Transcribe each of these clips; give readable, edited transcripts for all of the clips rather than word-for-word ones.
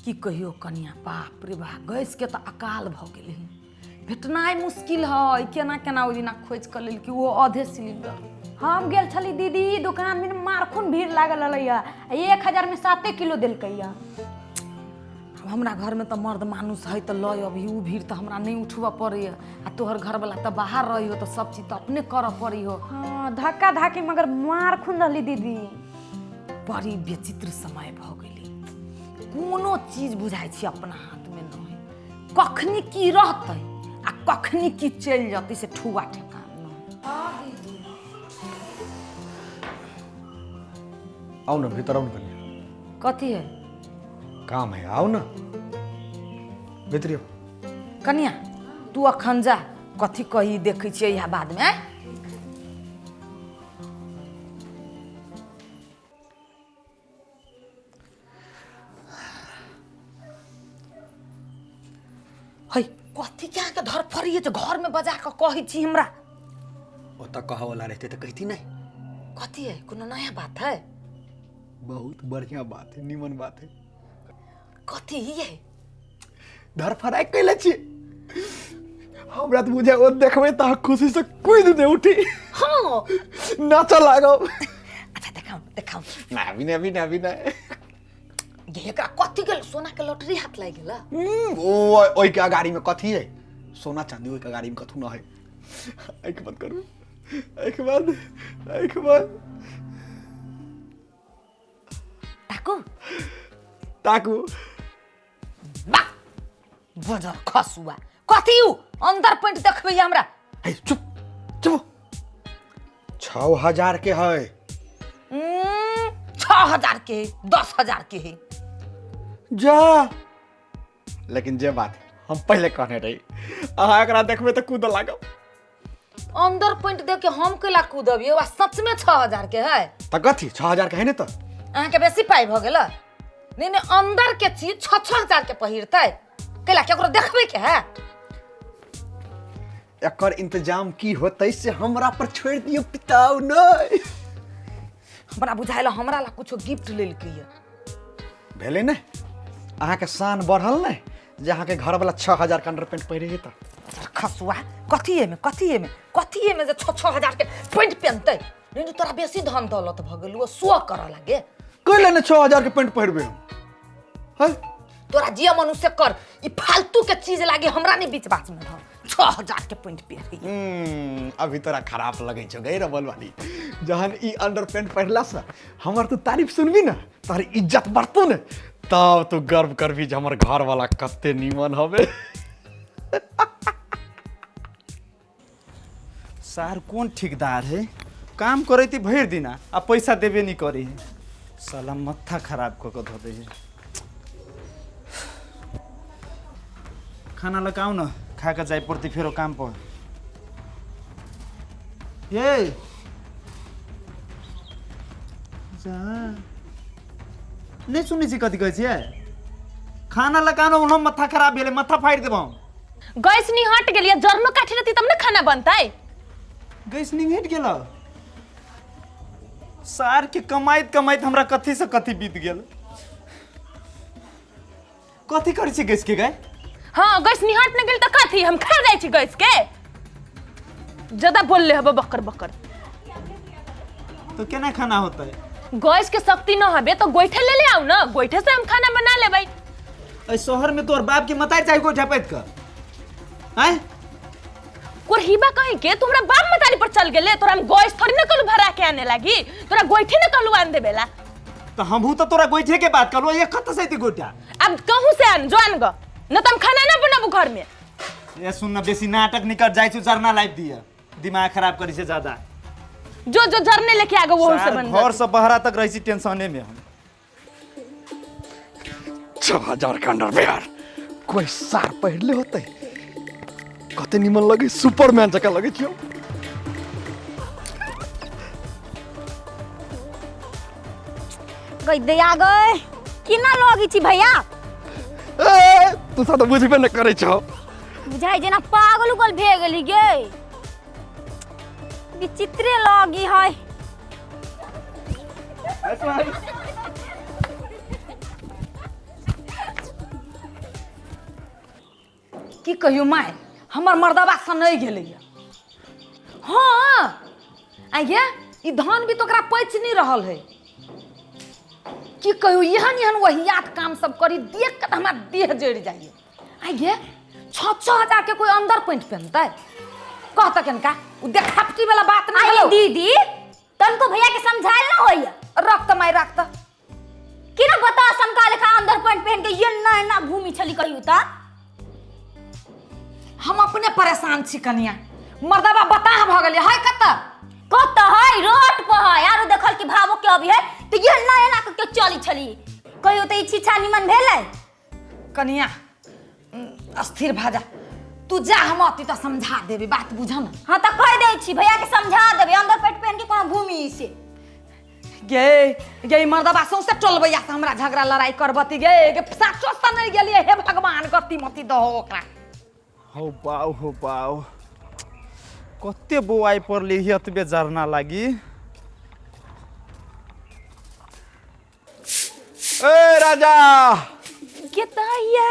की कहियो कनिया बाप रे बा गैस के तो अकाल भ गेल है भेटनाइ मुश्किल है केना केना ओहि दिना खोज कर लेल कि वो आधे सिलेंडर हम गेल छली दीदी दुकान में मारखुन भीड़ लागल रहलैया 1000 में 7 किलो देलकैया। हमरा घर में तो मर्द मानुस है तो लय अभी उ भीड़ तो हमरा नहीं उठवा पड़े आ तोहर घर वाला तो बाहर रही हो तो सब चीज तो अपने कर पड़ी हो। हाँ धक्का धाकी मगर मारखुन रहली दीदी। बड़ी विचित्र समय भ गेली कोनो चीज बुझाई छी अपना हाथ में न है कखनी की रहते आ कखनी की चल जाती से ठुआ ठेकान न। आओ ना भीतर आओ ना कन्या। कथी है काम है आओ ना भीतर आओ। कन्या तू अखन जा कथी कही देखै छियै यह बाद में है कथी क्या के धर फरिए तो घर में बजा के कही छी हमरा ओता कहा वाला रहते तो कहती नहीं। कथी है कोनो नया बात है बहुत बढ़िया बात है निमन बात है। कथी है धर फराई कैले छी हमरा तो बुझे ओ देखबे त खुशी से कूद दे उठी। हाँ नाच लागो। अच्छा देखाऊ देखाऊ ना ये का कथी गेल सोना के लॉटरी हाथ लाग गेला ओ ओई के गाड़ी में कथी है सोना चांदी ओई के गाड़ी में कथु ना है। एक बात करू एक बात ताकू बा बजर खसुआ कथी उ अंदर पॉइंट देखबे हमरा। ए चुप 6000 के है 6000 के 10000 के है जा लेकिन जे बात हम पहले कहने रही अहाँ एकरा देखबे तो कूद लागब। अंदर पॉइंट देख के हम केला कूदबिए वा सच में 6000 के है त कथी 6000 के है ने त अहाँ के बेसी पाई भ गेला नहीं अंदर के चीज 6000 के पहिरतै केला केकरो देखबे के है। एकर इंतजाम की होतै से हमरा पर छोड़ दियो पिताऊ नहीं। हमरा बुझाइला हमरा ला कुछो गिफ्ट लेल के ये भेले ने अहाँ के शान बढ़ल ने जे अहाँ के घर वाला 6000 के अंडरपेंट पहिरे है त खसुआ कथी में जे 6000 के पैंट पहनतै नहीं तोरा बेसी धन दौलत भ गेलु सो कर लागे कहले ने 6000 के पैंट पहिरबे हम है तोरा जिया मनुष्य कर ई फालतू के चीज लागे हमरा नहीं बीच बात में धर 6000 के पैंट पहन अभी तोरा खराब लगे छो गई रबल वाली जहन ई अंडरपेंट पहिरला से हमर तू तारीफ सुनबी ना तार इज्जत बढ़तो ने तब तू गर्व करबी जे हमर घर वाला कते नीमन हवे। सार कौन ठेकेदार है काम करे थी भर दिना आ पैसा देबे नहीं करे है साला मत्था खराब क धो दे है। खाना लगाऊ न खा के जाए पड़ती फेरो काम पर। ये जा नहीं सुनी छी कथी कहै छियै खाना लगानो उन्हों मत्था खराब भेले मत्था फाड़ देबो। गैस नहीं हट गेलिए जरनो काठी रहती तब ना खाना बनतै। गैस नहीं हट गेल सार के कमाइत हमरा कथी से कथी बीत गेल। कथी करै छी गैस के गाय हाँ गैस नहीं हट न गेल त कथी हम खा जाय छी गैस के ज्यादा बोल ले हब बकर बकर तो केना खाना होतै। गैस के शक्ति न हबे तो गोइठे ले आऊ ना गोइठे से हम खाना बना लेबै। ए शहर में तोर बाप के मतार चाहिए को झपैत का हैं कोरहीबा कहि के तोरा बाप मतारी पर चल गेले तोरा हम गैस थोड़ी न कलू भरा के आने लागी तोरा गोइठे न कलू आन देबेला तो हमहू तो तोरा गोइठे के बात करो ये खत सैती गोइठा अब कहूं से आन जोन ग न त हम खाना न बनाबू घर में। ये सुन बेसी नाटक निकट जाय छु जरना लाइफ दिया दिमाग खराब करी से ज्यादा जो झरने लेके आगे वो से बन घर से बहरा तक रही टेंशने में हम 6000 के अंडरवेयर कोई सार पहिरले होते कते निमन लगे सुपरमैन जका लगे छियो। गई दया गए किना लगी छी भैया ए तू सब तो बुझबे न करे छौ बुझाई जेना पागल उगल भे गेली गे विचित्र लगी है। की कहियो माय हमर मर्दबा सन नहीं गेलैया। हाँ आइए ई धान भी तो ओकरा पैच नहीं रहल है। की कहियो एहन एहन वहियात काम सब करी देख के हमार देह जड़ जाइए। आइए 6,000 के कोई अंदर पैंट पहनता है कहता कनका उ देखावटी वाला बात नहीं आई हलो। दीदी तनको भैया के समझाइल ना होइया रख त माय रख त कि ना बता सनका लेखा अंदर पैंट पहन के ये ना ना घूमी छली कहियो ता हम अपने परेशान छी कनिया। मर्दबा बताह भ गेलै है कत कत है रोड पर है यार देखल कि भावो के अभी है तो ये ना ना के चली छली कहियो त इच्छा छा निमन भेलै। कनिया अस्थिर भा जा तू जा हम अति त समझा देबी बात बुझ न। हां त कह दे छी भैया के समझा देबे अंदर पैंट पहन के कोनो घूमी से गे मर्दबा सौंसे टोलबैया से हमरा झगड़ा लड़ाई करबती गे साचो सा नहीं गेलिए हे भगवान गति मति दहो ओकरा। हो बाउ कते बोआई परले हियतबे जरना लागी। ए राजा के दैया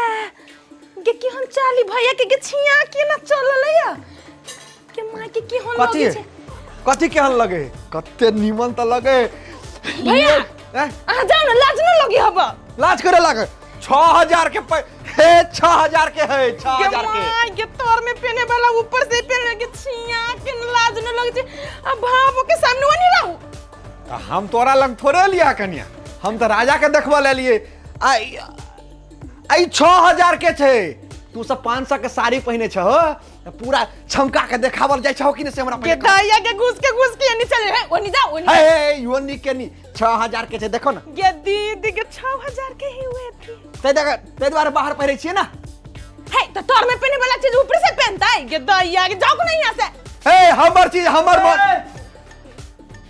के केहन चाली भैया के छिया के ना चललैया के मां के केहन कथी लगे छे। कथी केहन लगे कते निमन त लगे भैया हैं? आ जाओ ना लाज ना लगी हबा लाज करे लगे 6,000 के हे 6,000 के है 6,000 के मां के तोर में पहने वाला ऊपर से पहने के छिया के लाज ना लगे छे। अब भावो के सामने नहीं रहू हम तोरा लग थोड़े लिया कन्या हम तो राजा के देखबा ले लिए आई 6,000 के छे तू सब 500 के साड़ी पहने छ पूरा छमका के देखावल जाय छ कि ने से हमरा के दैया के घुस के नहीं चले है ओनी जा ओनी हे योनी के नी 6,000 के छे देखो ना ये दीदी के 6,000 के ही हुए थे। ते द्वारा बाहर पहिरे छिए ना है तो तोर में पहने वाला चीज ऊपर से पहनता है ये दैया के जाओ नहीं यहाँ से। हे हमर चीज हमर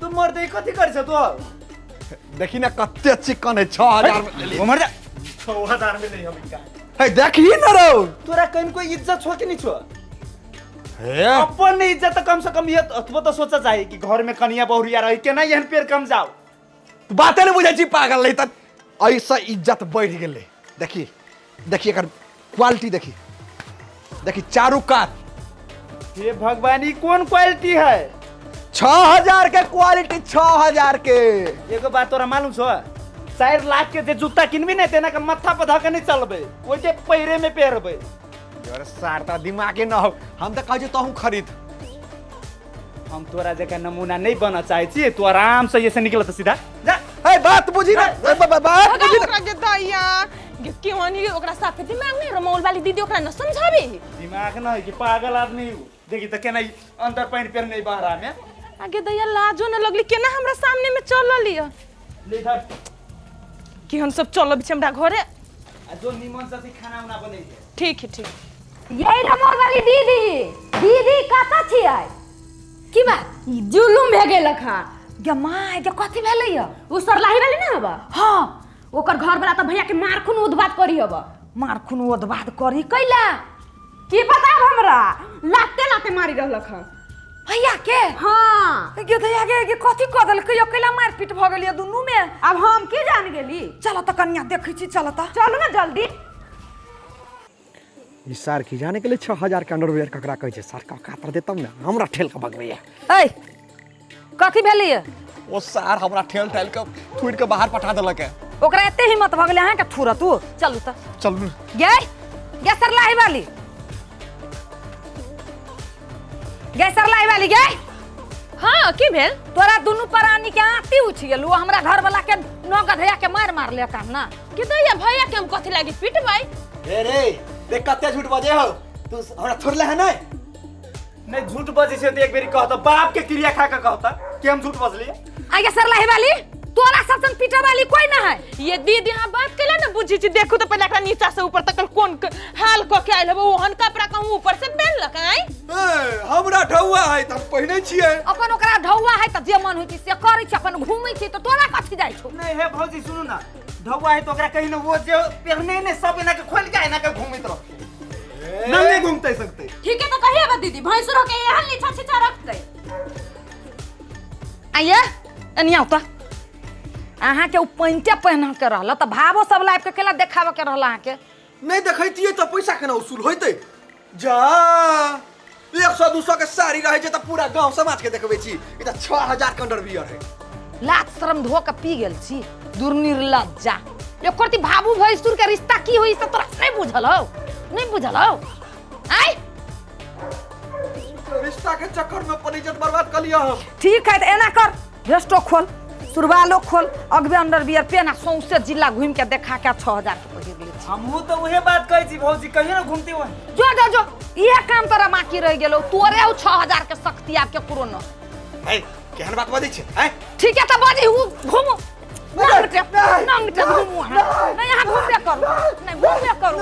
तू मर्दे कथी कर छ तू देखी ना कते चिकन है 6,000 में ले ली। मर जा 6,000 में नहीं हम इनका हे देखी ना रो तोरा कहीं कोई इज्जत छो कि नहीं छो हे अपन नहीं इज्जत कम से कम ये अथवा तो सोचा चाहिए कि घर में कनिया बहुरिया रही के ना यहन पेड़ कम जाओ। बाते नहीं बुझे छी पागल नहीं त ऐसा इज्जत बढ़ गेले। देखी देखी एकर क्वालिटी देखी चारू कात हे भगवान ई कौन क्वालिटी है 6,000 के क्वालिटी 6,000 के एगो बात तोरा मालूम छो 4 लाख के जे जूता किनबी नहीं तेना के माथा पर धके नहीं चलबे ओइ जे पैरे में पेरबे। यार सारता दिमाग ना हो हम त कहै छी तहु खरीद हम तोरा जगह नमूना नहीं बना चाहे छी तू आराम से ये से निकल त सीधा जा। हे बात बुझी ना बात बुझी ना ओकरा के दैया के केवनी ओकरा साथे दिमाग नहीं रमौल वाली दीदी ओकरा न समझाबे दिमाग ना है कि पागल आदमी हो देखी त केना अंदर पैंट पहन नहीं बाहर में आगे दैया लाजो न लगली केना हमरा सामने में चललिया ले धर कि हम सब चलब छी हमरा घरे। आ जो निमन से खाना उना बनै छै ठीक है यही रमोर वाली दीदी कता छियै की बात जुलुम भे गेलक हां गे माय गे कथी भेलैया उ सरलाही वाली ना हबा हाँ ओकर घर वाला त भैया के मारखुन उदबात करी हबा मार खुन ओदबाद करी कैला की पता हमरा लाते मारी रहलक हां भैया के हां गे दैया गे कथी क देल के अकेला मारपीट भ गेलिए दुनू में। अब हम की जान गेली चलो त कन्या देखै छी चलो त चलो ना जल्दी ई सार की जाने के लिए 6,000 के अंडरवियर ककरा कहै छै सर का कातर देतम ना हमरा ठेल के भगबैया। ए कथी भेलैया ओ सार हमरा ठेल ठेल के थूड़ के बाहर पठा देलक है ओकरा एते हिम्मत भ गेलै अहाँ के थुरा तू चलू त चलू गे सरलाही वाली गे हां की भेल तोरा दुनू प्राणी के आंटी उछ गेलू हमरा घर वाला के नगधया के मार ले काम ना के दैया भैया के हम कथी लागी पिटबै रे देख कते झूठ बजे हो तू हमरा थोड़ले है नहीं नहीं झूठ बजे से तो एक बेरी कहता बाप के क्रिया खा के कहता कि हम झूठ बजलिए आगे सरलाही वाली तोरा सबसन पीटे वाली कोई ना है। ये दीदी हां बात केला ना बुझी छी देखू तो पहले एकरा नीचा से ऊपर तक कौन हाल क के आइल हो ओहन कपड़ा कहूं ऊपर से पहनलक आई हमरा ढौआ है त पहिने छिए अपन ओकरा ढौआ है त जे मन होई से करै छ अपन घूमै छी त तोरा कथि जाय छौ नहीं है भौजी सुनो ना ढौआ है तो ओकरा कहीं ना वो जो पहने ने सब इना के खोल के आइना के घूमित रह ना नहीं घूमते सकते ठीक है तो कहिए बा दीदी भैंसुर के यहाँ नीचा छिचा रख दे आइए एनिया त अहाँ के पैंटे पहना के रहल त भावो सब लाइफ के केला देखावे के रहल अहाँ के नहीं देखैतिए त पैसा केना उसूल होइते जा 100-200 के साड़ी रहे छै त पूरा गांव समाज के देखबै छी ई त 6000 के अंडरवियर है। लात शरम धो के पी गेल छी दुर्निर्लज्जा। एकोरती भाबू भैंसुर के रिश्ता की होई से तोरा नहीं बुझल हो, नहीं बुझल हो। आय रिश्ता के चक्कर में अपन इज्जत बर्बाद कर लिया हम। ठीक है तो एना कर, रेस्टो खोल, सुरवालो खोल, अगबे अंडरवियर पेन आ सौंसे जिला घूम के देखा के 6000 के पहिर ले छी। हमहू तो उहे बात कहै छी भौजी, कहियो ना घूमती हुआ। जो जो जो ये काम तोरा बाकी रह गेलो, तोरे 6000 के शक्ति आब के करो न। है केहन बात बजै छै है? ठीक है तो बाजी घूमो नंगटे घूमो। नहीं यहाँ घूमबे करू, नहीं घूमबे करू।